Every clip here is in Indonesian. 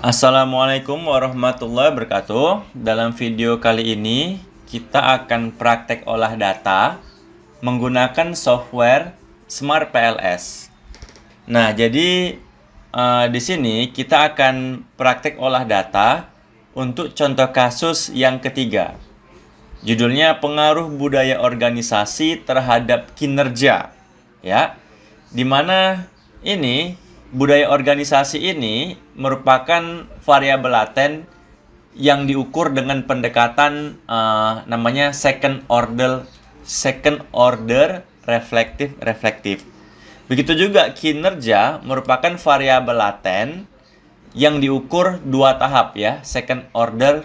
Assalamualaikum warahmatullahi wabarakatuh. Dalam video kali ini kita akan praktek olah data menggunakan software Smart PLS. Nah, jadi di sini kita akan praktek olah data untuk contoh kasus yang ketiga. Judulnya pengaruh budaya organisasi terhadap kinerja, ya. Di mana ini budaya organisasi ini merupakan variabel laten yang diukur dengan pendekatan namanya second order reflektif. Begitu juga kinerja merupakan variabel laten yang diukur dua tahap, ya, second order.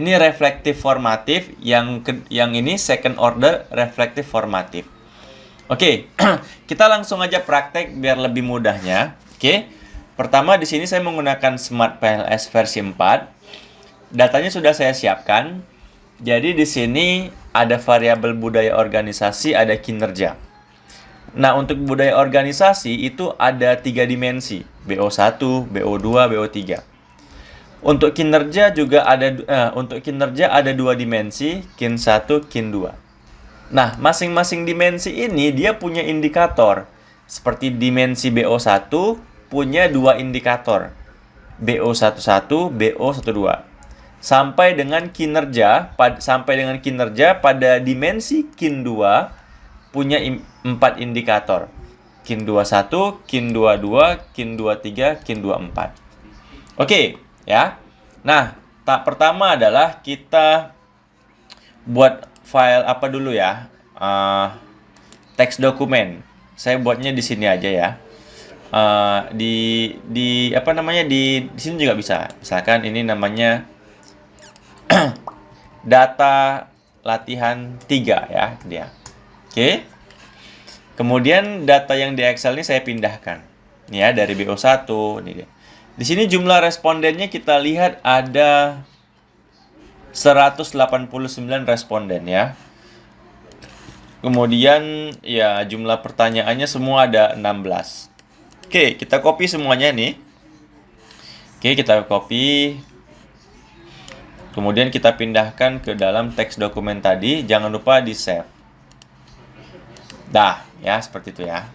Ini reflektif formatif, yang ini second order reflektif formatif. Oke, kita langsung aja praktek biar lebih mudahnya. Oke. Pertama di sini saya menggunakan Smart PLS versi 4. Datanya sudah saya siapkan. Jadi di sini ada variabel budaya organisasi, ada kinerja. Nah, untuk budaya organisasi itu ada 3 dimensi, BO1, BO2, BO3. Untuk kinerja juga ada 2 dimensi, Kin1, Kin2. Nah, masing-masing dimensi ini dia punya indikator. Seperti dimensi BO1 punya 2 indikator, BO11, BO12. Sampai dengan kinerja pada dimensi Kin2 punya 4 indikator. Kin21, Kin22, Kin23, Kin24. Oke, ya. Nah, tahap pertama adalah kita buat file apa dulu ya? Teks dokumen. Saya buatnya di sini aja ya. Di sini juga bisa. Misalkan ini namanya data latihan 3 ya, dia. Oke. Kemudian data yang di Excel ini saya pindahkan. Ini ya, dari BO1 ini dia. Di sini jumlah respondennya kita lihat ada 189 responden ya. Kemudian ya jumlah pertanyaannya semua ada 16. Oke, kita copy semuanya nih. Oke, kita copy. Kemudian kita pindahkan ke dalam teks dokumen tadi. Jangan lupa di save. Dah, ya seperti itu ya.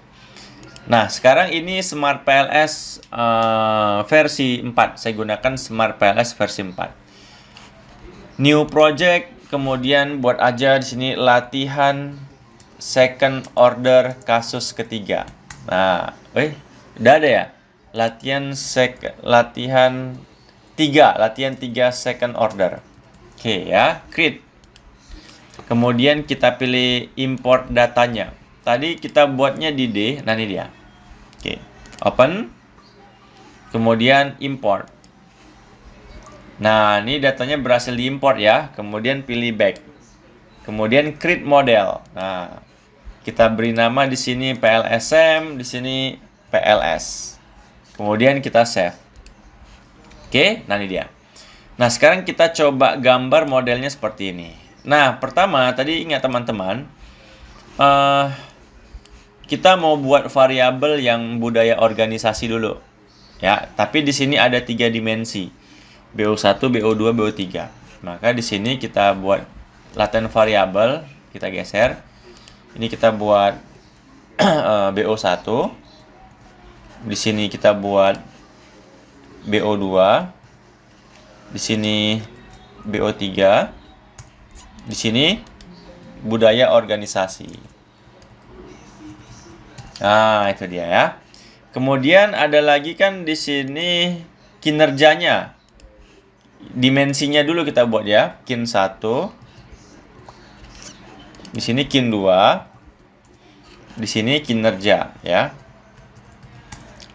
Nah, sekarang ini Smart PLS versi 4. Saya gunakan Smart PLS versi 4. New project, kemudian buat aja di sini latihan second order kasus ketiga. Nah, udah ada ya? Latihan 3 second order. Oke ya, create. Kemudian kita pilih import datanya. Tadi kita buatnya di D, nah ini dia. Oke, open. Kemudian import. Nah, ini datanya berhasil diimport ya. Kemudian pilih back. Kemudian create model. Nah, kita beri nama di sini PLSM, di sini PLS. Kemudian kita save. Oke, nah ini dia. Nah, sekarang kita coba gambar modelnya seperti ini. Nah, pertama tadi ingat teman-teman, kita mau buat variabel yang budaya organisasi dulu. Ya, tapi di sini ada 3 dimensi. BO1, BO2, BO3. Maka di sini kita buat laten variabel, kita geser. Ini kita buat BO1. Di sini kita buat BO2. Di sini BO3. Di sini budaya organisasi. Nah, itu dia ya. Kemudian ada lagi kan di sini kinerjanya. Dimensinya dulu kita buat ya, Kin1. Di sini Kin2. Di sini kinerja ya.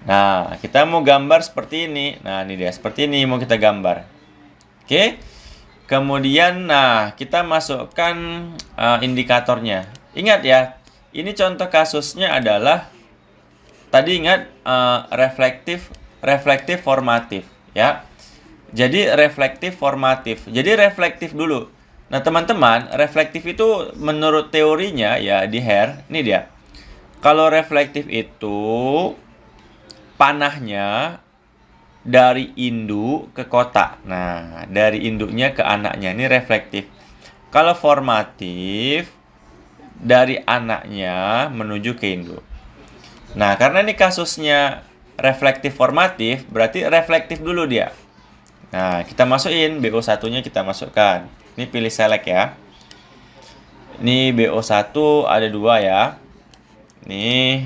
Nah, kita mau gambar seperti ini. Nah, ini dia, seperti ini mau kita gambar. Oke. Kemudian nah, kita masukkan indikatornya. Ingat ya, ini contoh kasusnya adalah tadi ingat reflektif formatif ya. Jadi reflektif formatif. Jadi reflektif dulu. Nah, teman-teman, reflektif itu menurut teorinya ya di Hare, ini dia. Kalau reflektif itu panahnya dari induk ke kotak. Nah, dari induknya ke anaknya ini reflektif. Kalau formatif, dari anaknya menuju ke induk. Nah, karena ini kasusnya reflektif formatif, berarti reflektif dulu dia. Nah, kita masukin BO1-nya, kita masukkan. Ini pilih select ya. Ini BO1 ada 2 ya. Ini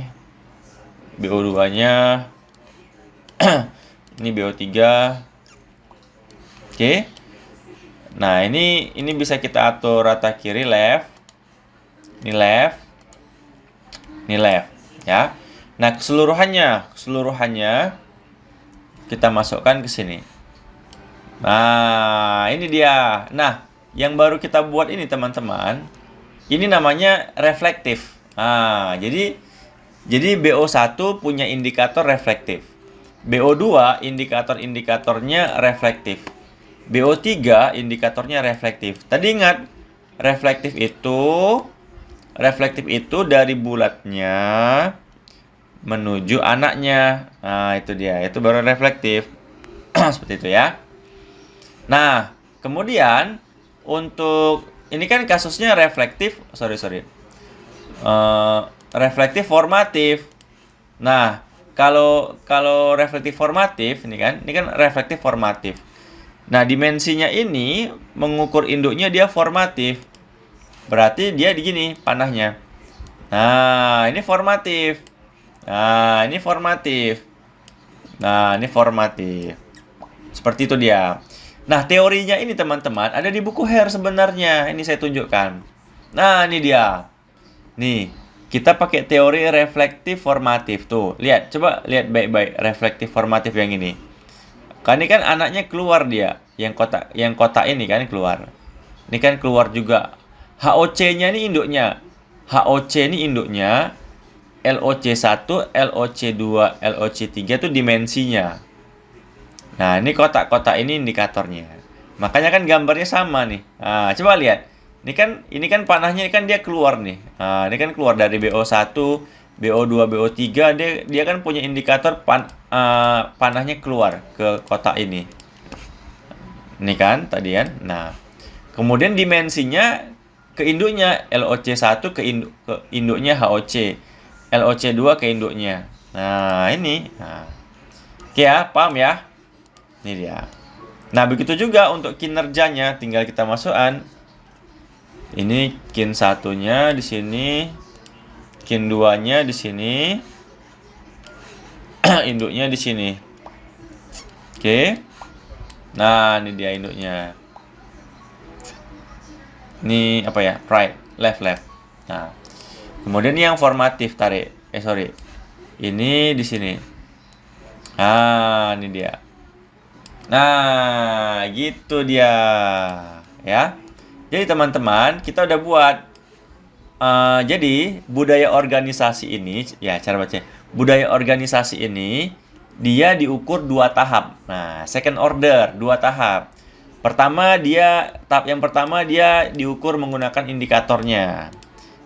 BO2-nya. Ini BO3. Oke. Nah, ini bisa kita atur rata kiri left. Ini left. Ini left ya. Nah, keseluruhannya kita masukkan ke sini. Nah, ini dia. Nah, yang baru kita buat ini teman-teman, ini namanya reflektif. Nah, jadi BO1 punya indikator reflektif. BO2 indikatornya reflektif. BO3 indikatornya reflektif. Tadi ingat, reflektif itu dari bulatnya menuju anaknya. Nah, itu dia. Itu baru reflektif. Seperti itu ya. Nah, kemudian untuk ini kan kasusnya reflektif, reflektif formatif. Nah, kalau reflektif formatif ini kan reflektif formatif. Nah, dimensinya ini mengukur induknya dia formatif. Berarti dia di gini panahnya. Nah, ini formatif. Nah, ini formatif. Nah, ini formatif. Seperti itu dia. Nah, teorinya ini teman-teman ada di buku Hare sebenarnya. Ini saya tunjukkan. Nah, ini dia. Nih, kita pakai teori reflektif formatif. Tuh, lihat. Coba lihat baik-baik reflektif formatif yang ini. Kan ini kan anaknya keluar dia. Yang kotak ini kan keluar. Ini kan keluar juga. HOC-nya ini induknya. HOC ini induknya. LOC1, LOC2, LOC3 itu dimensinya. Nah, ini kotak-kotak ini indikatornya. Makanya kan gambarnya sama nih. Nah, coba lihat. Ini kan panahnya kan dia keluar nih. Nah, ini kan keluar dari BO1, BO2, BO3, dia kan punya indikator panahnya keluar ke kotak ini. Ini kan tadi kan. Nah, kemudian dimensinya ke induknya LOC1 ke induknya HOC. LOC2 ke induknya. Nah, ini. Nah. Oke ya, paham ya? Ini dia. Nah, begitu juga untuk kinerjanya, tinggal kita masukkan. Ini kin 1-nya di sini, kin 2-nya di sini, induknya di sini. Oke. Nah, ini dia induknya. Ini apa ya? Right, left. Nah, kemudian yang formatif tarik. Ini di sini. Nah, ini dia. Nah, gitu dia. Ya. Jadi teman-teman, kita udah buat. Jadi, budaya organisasi ini, ya cara baca. Budaya organisasi ini, dia diukur 2 tahap. Nah, second order, 2 tahap. Tahap yang pertama dia diukur menggunakan indikatornya.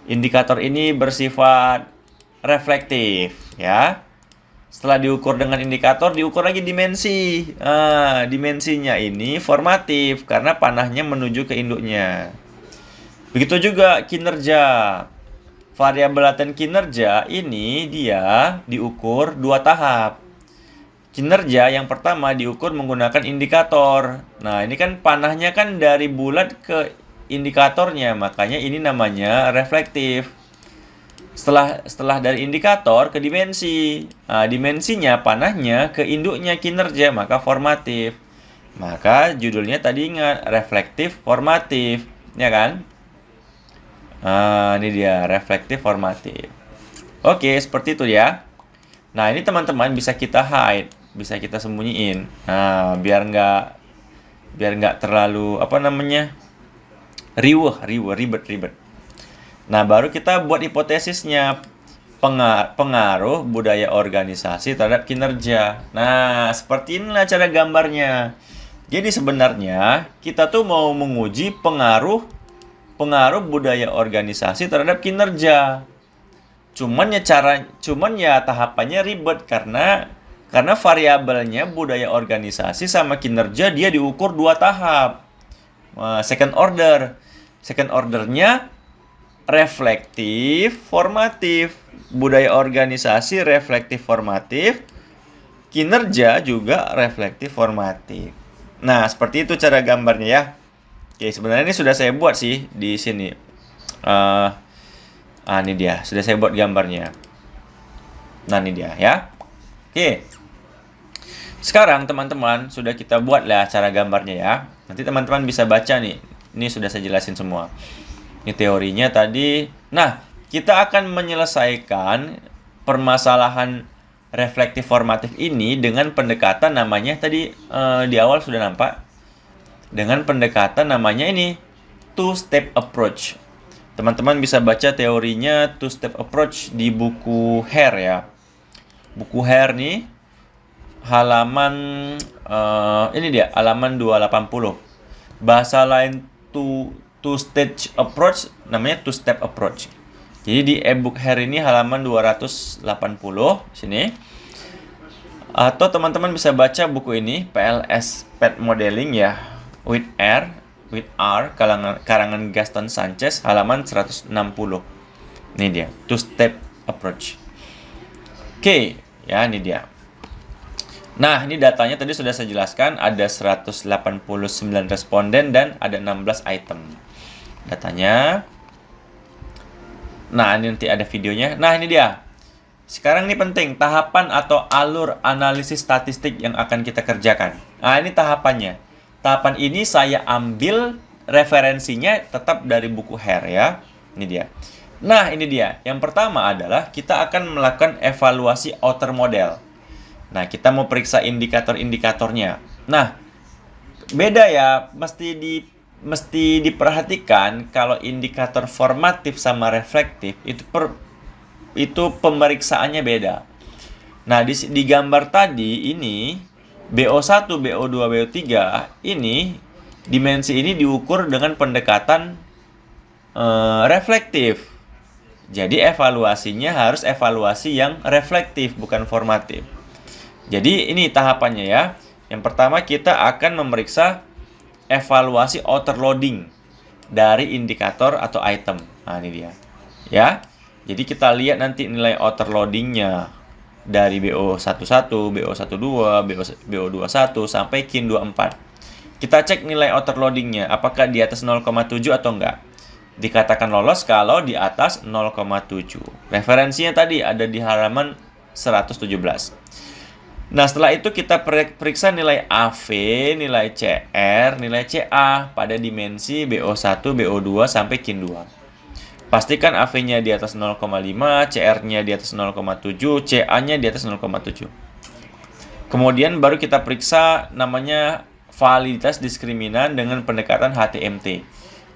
Indikator ini bersifat reflektif, ya. Setelah diukur dengan indikator, diukur lagi dimensi. Dimensinya ini formatif karena panahnya menuju ke induknya. Begitu juga kinerja. Variabel laten kinerja ini dia diukur 2 tahap. Kinerja yang pertama diukur menggunakan indikator. Nah, ini kan panahnya kan dari bulat ke indikatornya, makanya ini namanya reflektif. Setelah dari indikator ke dimensi. Nah, dimensinya panahnya ke induknya kinerja, maka formatif. Maka judulnya tadi ingat reflektif formatif, ya kan? Nah, ini dia reflektif formatif. Oke, seperti itu ya. Nah, ini teman-teman bisa kita hide, bisa kita sembunyiin. Nah, biar nggak terlalu ribet. Nah, baru kita buat hipotesisnya, pengaruh budaya organisasi terhadap kinerja. Nah, seperti inilah cara gambarnya. Jadi sebenarnya kita tuh mau menguji pengaruh budaya organisasi terhadap kinerja. Cuman ya tahapannya ribet karena Karena variabelnya budaya organisasi sama kinerja dia diukur 2 tahap. Second order. Second ordernya reflektif, formatif. Budaya organisasi reflektif, formatif. Kinerja juga reflektif, formatif. Nah, seperti itu cara gambarnya ya. Oke, sebenarnya ini sudah saya buat sih di sini. Ini dia, sudah saya buat gambarnya. Nah, ini dia ya. Oke. Sekarang teman-teman sudah kita buat lah cara gambarnya ya. Nanti teman-teman bisa baca nih. Ini sudah saya jelasin semua. Ini teorinya tadi. Nah, kita akan menyelesaikan permasalahan reflektif formatif ini dengan pendekatan namanya tadi di awal sudah nampak. Dengan pendekatan namanya ini two-step approach. Teman-teman bisa baca teorinya two-step approach di buku Hare ya. Buku Hare nih halaman ini dia halaman 280. Bahasa lain two-stage approach namanya two-step approach. Jadi di e-book Hare ini halaman 280 sini. Atau teman-teman bisa baca buku ini PLS Pet Modeling ya with R karangan Gaston Sanchez halaman 160. Ini dia two-step approach. Oke, ya ini dia. Nah, ini datanya tadi sudah saya jelaskan, ada 189 responden dan ada 16 item datanya. Nah, ini nanti ada videonya. Nah, ini dia. Sekarang ini penting, tahapan atau alur analisis statistik yang akan kita kerjakan. Nah, ini tahapannya. Tahapan ini saya ambil referensinya tetap dari buku Hare ya. Ini dia. Nah, ini dia. Yang pertama adalah kita akan melakukan evaluasi outer model. Nah, kita mau periksa indikator-indikatornya. Nah, beda ya, mesti diperhatikan kalau indikator formatif sama reflektif itu pemeriksaannya beda. Nah, di gambar tadi ini BO1, BO2, BO3 ini dimensi ini diukur dengan pendekatan reflektif. Jadi evaluasinya harus evaluasi yang reflektif bukan formatif. Jadi ini tahapannya ya. Yang pertama kita akan memeriksa evaluasi outer loading dari indikator atau item. Nah, ini dia. Ya. Jadi kita lihat nanti nilai outer loadingnya dari BO11, BO12, BO21 sampai KIN 24. Kita cek nilai outer loadingnya, apakah di atas 0,7 atau enggak. Dikatakan lolos kalau di atas 0,7. Referensinya tadi ada di halaman 117. Nah, setelah itu kita periksa nilai AV, nilai CR, nilai CA pada dimensi BO1, BO2 sampai KIN 2. Pastikan AV-nya di atas 0,5, CR-nya di atas 0,7, CA-nya di atas 0,7. Kemudian baru kita periksa namanya validitas diskriminan dengan pendekatan HTMT.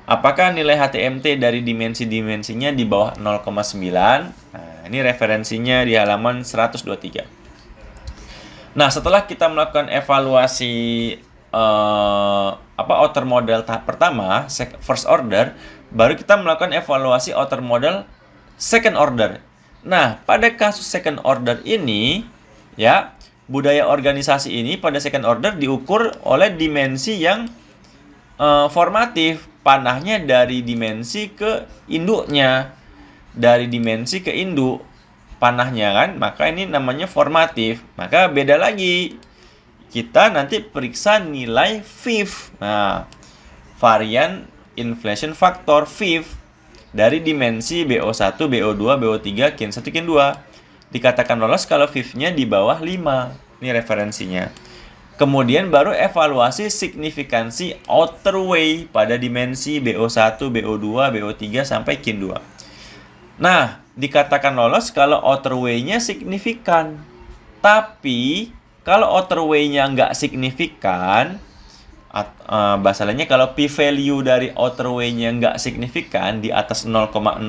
Apakah nilai HTMT dari dimensi-dimensinya di bawah 0,9? Nah, ini referensinya di halaman 123. Nah, setelah kita melakukan evaluasi outer model tahap pertama, first order, baru kita melakukan evaluasi outer model second order. Nah, pada kasus second order ini, ya, budaya organisasi ini pada second order diukur oleh dimensi yang formatif. Panahnya dari dimensi ke induknya. Dari dimensi ke induk panahnya kan, maka ini namanya formatif. Maka beda lagi. Kita nanti periksa nilai VIF. Nah, varian inflation factor VIF dari dimensi BO1, BO2, BO3, KIN 1, KIN 2. Dikatakan lolos kalau VIF-nya di bawah 5. Ini referensinya. Kemudian baru evaluasi signifikansi outer way pada dimensi BO1, BO2, BO3 sampai KIN 2. Nah, dikatakan lolos kalau outer way-nya signifikan. Tapi kalau outer way-nya nggak signifikan, bahasa lainnya kalau p-value dari outer way-nya nggak signifikan di atas 0,05,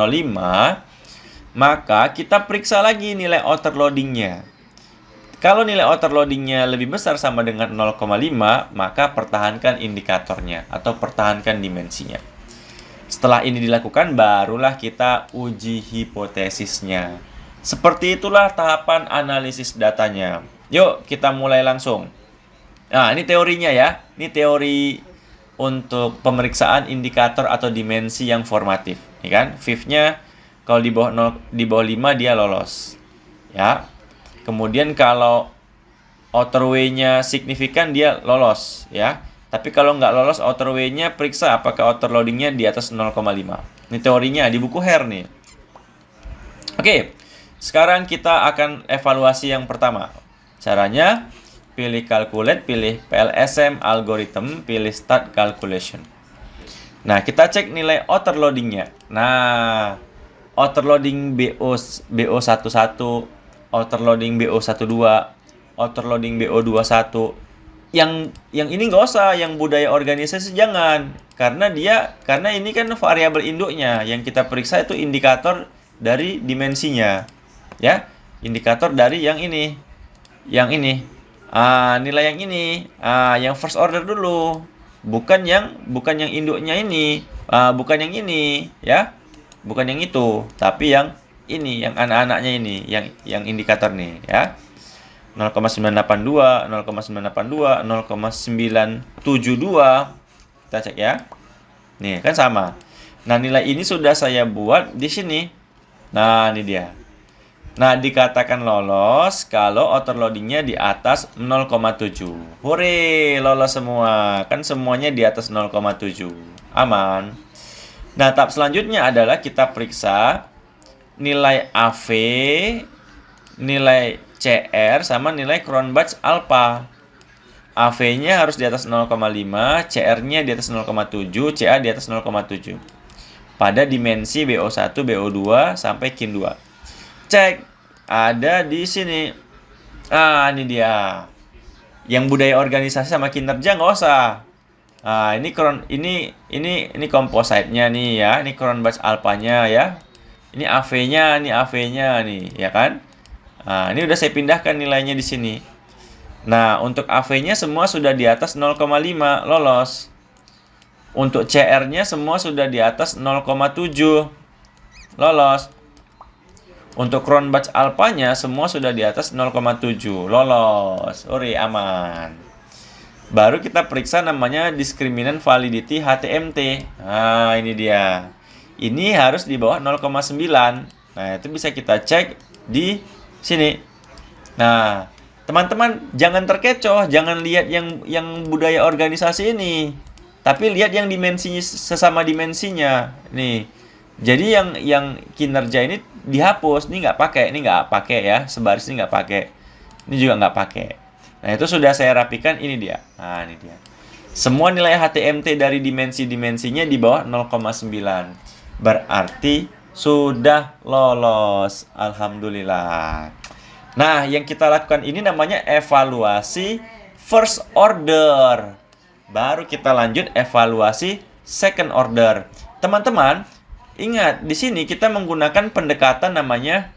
maka kita periksa lagi nilai outer loading-nya. Kalau nilai outer loading-nya lebih besar sama dengan 0,5, maka pertahankan indikatornya atau pertahankan dimensinya. Setelah ini dilakukan, barulah kita uji hipotesisnya. Seperti itulah tahapan analisis datanya. Yuk, kita mulai langsung. Nah, ini teorinya ya. Ini teori untuk pemeriksaan indikator atau dimensi yang formatif. Ya kan? Fifth-nya kalau di bawah 0, di bawah 5 dia lolos. Ya. Kemudian kalau outer way-nya signifikan dia lolos, ya. Tapi kalau nggak lolos outer way-nya, periksa apakah outer loading-nya di atas 0,5. Ini teorinya di buku Hare nih. Oke, sekarang kita akan evaluasi yang pertama. Caranya, pilih calculate, pilih PLSM algorithm, pilih start calculation. Nah, kita cek nilai outer loading-nya. Nah, outer loading BO11, outer loading BO12, outer loading BO21. Yang ini nggak usah, yang budaya organisasi jangan. Karena ini kan variabel induknya. Yang kita periksa itu indikator dari dimensinya. Ya, indikator dari yang ini. Yang ini. Nilai yang ini. Yang first order dulu. Bukan yang induknya ini. Bukan yang ini, ya. Bukan yang itu, tapi yang ini, yang anak-anaknya ini, yang indikator nih, ya. 0,982, 0,982, 0,972. Kita cek ya. Nih, kan sama. Nah, nilai ini sudah saya buat di sini. Nah, ini dia. Nah, dikatakan lolos kalau outer loading-nya di atas 0,7. Hore, lolos semua. Kan semuanya di atas 0,7. Aman. Nah, tahap selanjutnya adalah kita periksa nilai AV, nilai CR, sama nilai Cronbach alpha. AV-nya harus di atas 0,5, CR-nya di atas 0,7, CA di atas 0,7. Pada dimensi BO1, BO2, sampai KIN 2. Cek, ada di sini. Ini dia. Yang budaya organisasi sama kinerja nggak usah. Ini composite-nya nih ya. Ini Cronbach alpha-nya ya. Ini AV-nya nih, ya kan? Ini udah saya pindahkan nilainya di sini. Nah, untuk AV-nya semua sudah di atas 0,5, lolos. Untuk CR-nya semua sudah di atas 0,7, lolos. Untuk Cronbach alpha-nya semua sudah di atas 0,7, lolos. Ori, aman. Baru kita periksa namanya discriminant validity HTMT. Ini dia. Ini harus di bawah 0,9. Nah, itu bisa kita cek di sini. Nah, teman-teman jangan terkecoh, jangan lihat yang budaya organisasi ini. Tapi lihat yang dimensinya, sesama dimensinya. Nih. Jadi yang kinerja ini dihapus, ini nggak pakai ya, sebaris ini nggak pakai. Ini juga nggak pakai. Nah, itu sudah saya rapikan, ini dia. Nah, ini dia. Semua nilai HTMT dari dimensi-dimensinya di bawah 0,9. Berarti sudah lolos. Alhamdulillah. Nah, yang kita lakukan ini namanya evaluasi first order. Baru kita lanjut evaluasi second order. Teman-teman, ingat, di sini kita menggunakan pendekatan namanya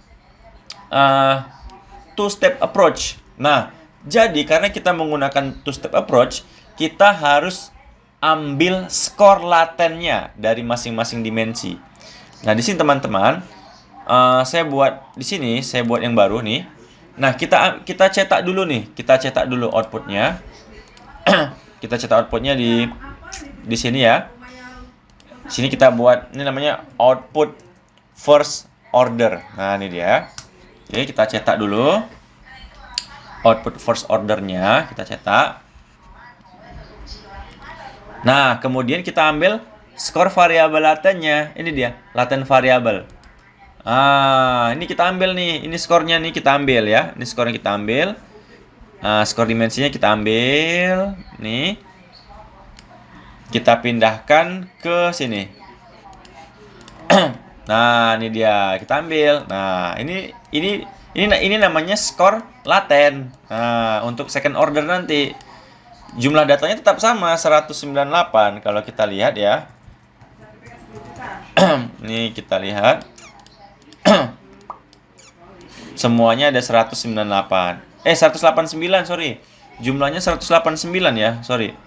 two-step approach. Nah, jadi karena kita menggunakan two-step approach, kita harus ambil skor latennya dari masing-masing dimensi. Nah, di sini teman-teman, saya buat yang baru nih. Nah, kita cetak dulu nih, outputnya. Kita cetak outputnya di sini ya. Sini kita buat, ini namanya output first order. Nah, ini dia. Oke, kita cetak dulu. Output first ordernya kita cetak. Nah, kemudian kita ambil skor variabel latennya. Ini dia, laten variabel. Ini kita ambil nih. Ini skornya nih kita ambil ya. Ini skornya kita ambil. Skor dimensinya kita ambil. Nih. Kita pindahkan ke sini. Nah, ini dia. Kita ambil. Nah, ini namanya skor laten. Nah, untuk second order nanti jumlah datanya tetap sama 198 kalau kita lihat ya. Nih kita lihat. Semuanya ada 198. 189, sorry. Jumlahnya 189 ya, sorry.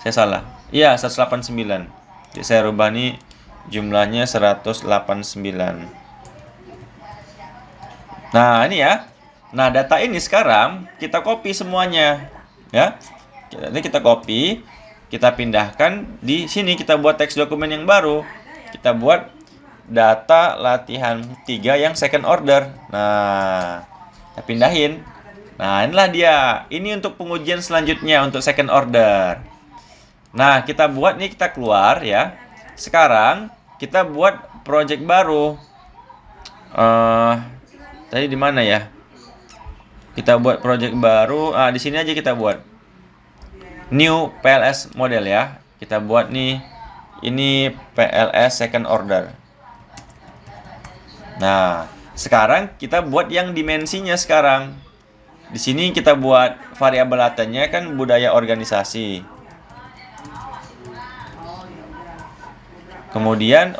Saya salah. Iya, 189. Jadi saya rubah nih jumlahnya 189. Nah, ini ya. Nah, data ini sekarang kita copy semuanya, ya. Nanti kita copy, kita pindahkan di sini, kita buat teks dokumen yang baru. Kita buat data latihan 3 yang second order. Nah, kita pindahin. Nah, inilah dia. Ini untuk pengujian selanjutnya untuk second order. Nah, kita buat nih, kita keluar ya. Sekarang kita buat project baru. Tadi di mana ya? Kita buat project baru. Di sini aja kita buat. New PLS model ya. Kita buat nih. Ini PLS second order. Nah, sekarang kita buat yang dimensinya sekarang. Di sini kita buat variabel latennya kan budaya organisasi. Kemudian,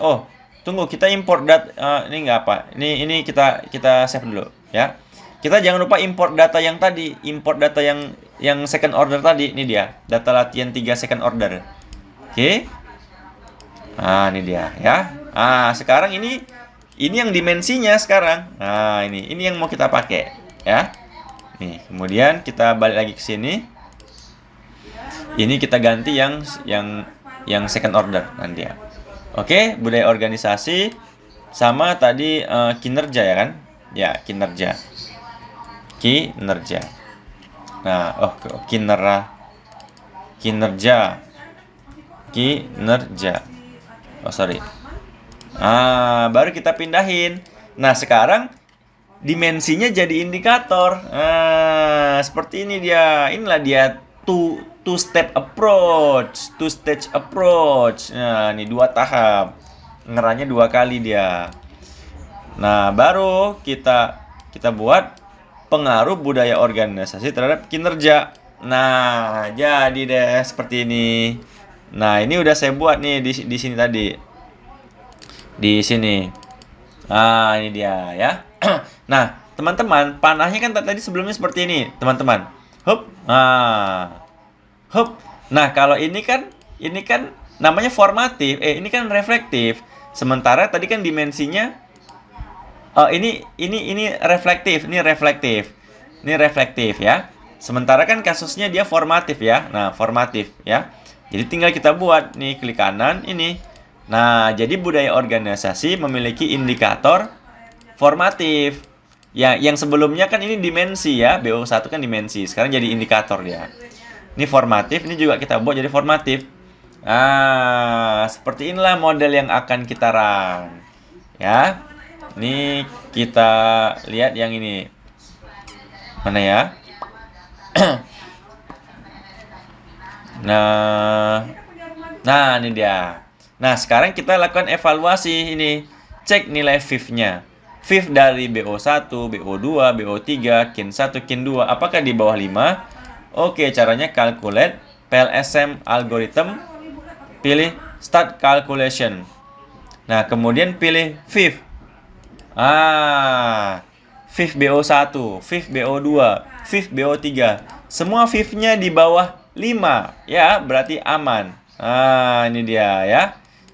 tunggu, kita import ini nggak apa? Ini kita save dulu ya. Kita jangan lupa import data yang tadi, import data yang second order tadi. Ini dia, data latihan 3 second order. Oke. Nah, ini dia ya. Sekarang ini yang dimensinya sekarang. Nah, ini yang mau kita pakai ya. Nih, kemudian kita balik lagi ke sini. Ini kita ganti yang second order nanti ya. Oke, budaya organisasi sama tadi kinerja ya kan? Ya, kinerja. Nah, kinerja. Sorry. Baru kita pindahin. Nah, sekarang dimensinya jadi indikator. Seperti ini dia. Inilah dia two-stage approach. Nah, ini 2 tahap. Ngeranya 2 kali dia. Nah, baru kita buat pengaruh budaya organisasi terhadap kinerja. Nah, jadi deh seperti ini. Nah, ini udah saya buat nih di sini tadi. Di sini. Nah, ini dia ya. Nah, teman-teman, panahnya kan tadi sebelumnya seperti ini, teman-teman. Hup. Nah, kalau ini kan namanya formatif. Ini kan reflektif. Sementara tadi kan dimensinya ini reflektif. Ini reflektif ya. Sementara kan kasusnya dia formatif ya. Nah, formatif ya. Jadi tinggal kita buat nih, klik kanan ini. Nah, jadi budaya organisasi memiliki indikator formatif. Ya, yang sebelumnya kan ini dimensi ya. BO1 kan dimensi. Sekarang jadi indikator dia. Ini formatif, ini juga kita buat jadi formatif. Seperti inilah model yang akan kita run. Ya. Ini kita lihat yang ini. Mana ya? Nah, ini dia. Nah, sekarang kita lakukan evaluasi ini. Cek nilai FIF-nya. FIF dari BO1, BO2, BO3, KIN 1, KIN 2. Apakah di bawah 5? Oke, caranya calculate PLSM algorithm. Pilih start calculation. Nah, kemudian pilih FIF. FIF BO1, FIF BO2, FIF BO3. Semua FIF-nya di bawah 5. Ya, berarti aman. Ini dia ya.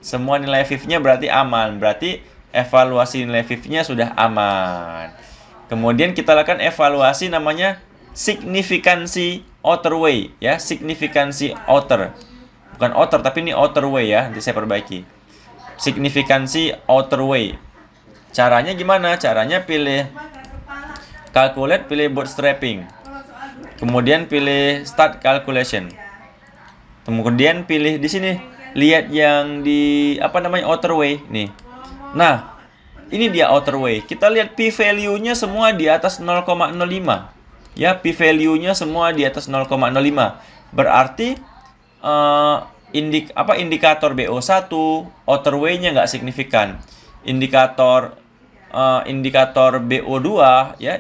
Semua nilai FIF-nya berarti aman. Berarti evaluasi nilai FIF-nya sudah aman. Kemudian kita lakukan evaluasi namanya signifikansi outer way ya, signifikansi outer. Bukan outer tapi ini outer way ya. Nanti saya perbaiki. Signifikansi outer way. Caranya gimana? Caranya pilih calculate, pilih bootstrapping. Kemudian pilih start calculation. Kemudian pilih di sini, lihat yang di outer way nih. Nah, ini dia outer way. Kita lihat p value-nya semua di atas 0,05. Ya, p value-nya semua di atas 0,05. Berarti indikator BO1 outer way-nya nggak signifikan. Indikator BO2 ya,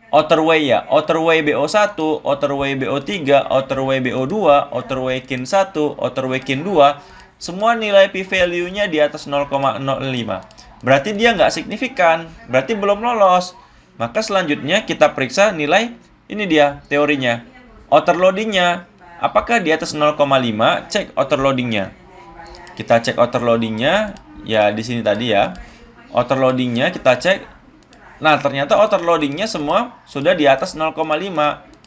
outer way BO1, outer way BO3, outer way BO2, outer way KIN 1, outer way KIN 2, semua nilai p value-nya di atas 0,05. Berarti dia nggak signifikan, berarti belum lolos. Maka selanjutnya kita periksa nilai, ini dia teorinya. Outer loading-nya, apakah di atas 0,5? Cek outer loading-nya. Kita cek outer loading-nya, ya di sini tadi ya. Outer loading-nya kita cek Nah, ternyata overloadingnya semua sudah di atas 0,5.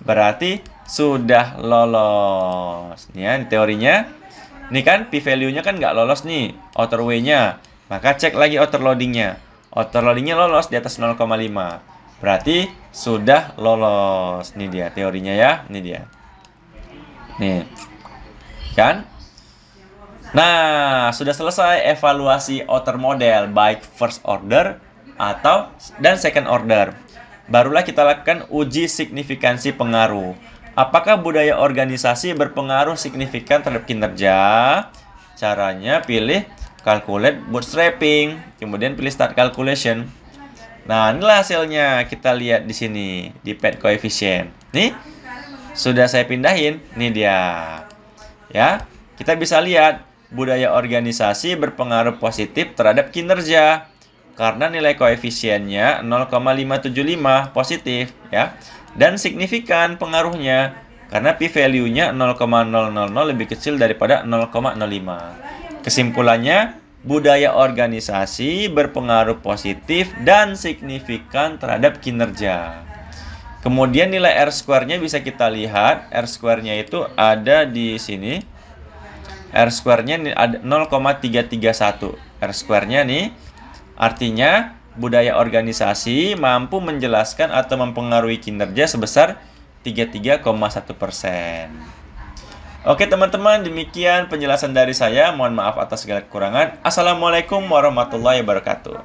Berarti sudah lolos. Ya, ini teorinya. Ini kan p-value-nya kan nggak lolos nih, outer way-nya. Maka cek lagi overloadingnya. Overloadingnya lolos di atas 0,5. Berarti sudah lolos. Ini dia teorinya ya. Ini dia. Nih. Kan? Nah, sudah selesai evaluasi outer model baik first order dan second order. Barulah kita lakukan uji signifikansi pengaruh. Apakah budaya organisasi berpengaruh signifikan terhadap kinerja? Caranya pilih calculate bootstrapping, kemudian pilih start calculation. Nah, inilah hasilnya. Kita lihat di sini di pad coefficient. Nih, sudah saya pindahin. Nih dia. Ya, kita bisa lihat budaya organisasi berpengaruh positif terhadap kinerja karena nilai koefisiennya 0,575 positif ya, dan signifikan pengaruhnya karena p-value-nya 0,000 lebih kecil daripada 0,05. Kesimpulannya, budaya organisasi berpengaruh positif dan signifikan terhadap kinerja. Kemudian nilai R-square-nya bisa kita lihat, R-square-nya itu ada di sini. R-square-nya ada 0,331. R-square-nya nih artinya budaya organisasi mampu menjelaskan atau mempengaruhi kinerja sebesar 33,1%. Oke teman-teman, demikian penjelasan dari saya. Mohon maaf atas segala kekurangan. Assalamualaikum warahmatullahi wabarakatuh.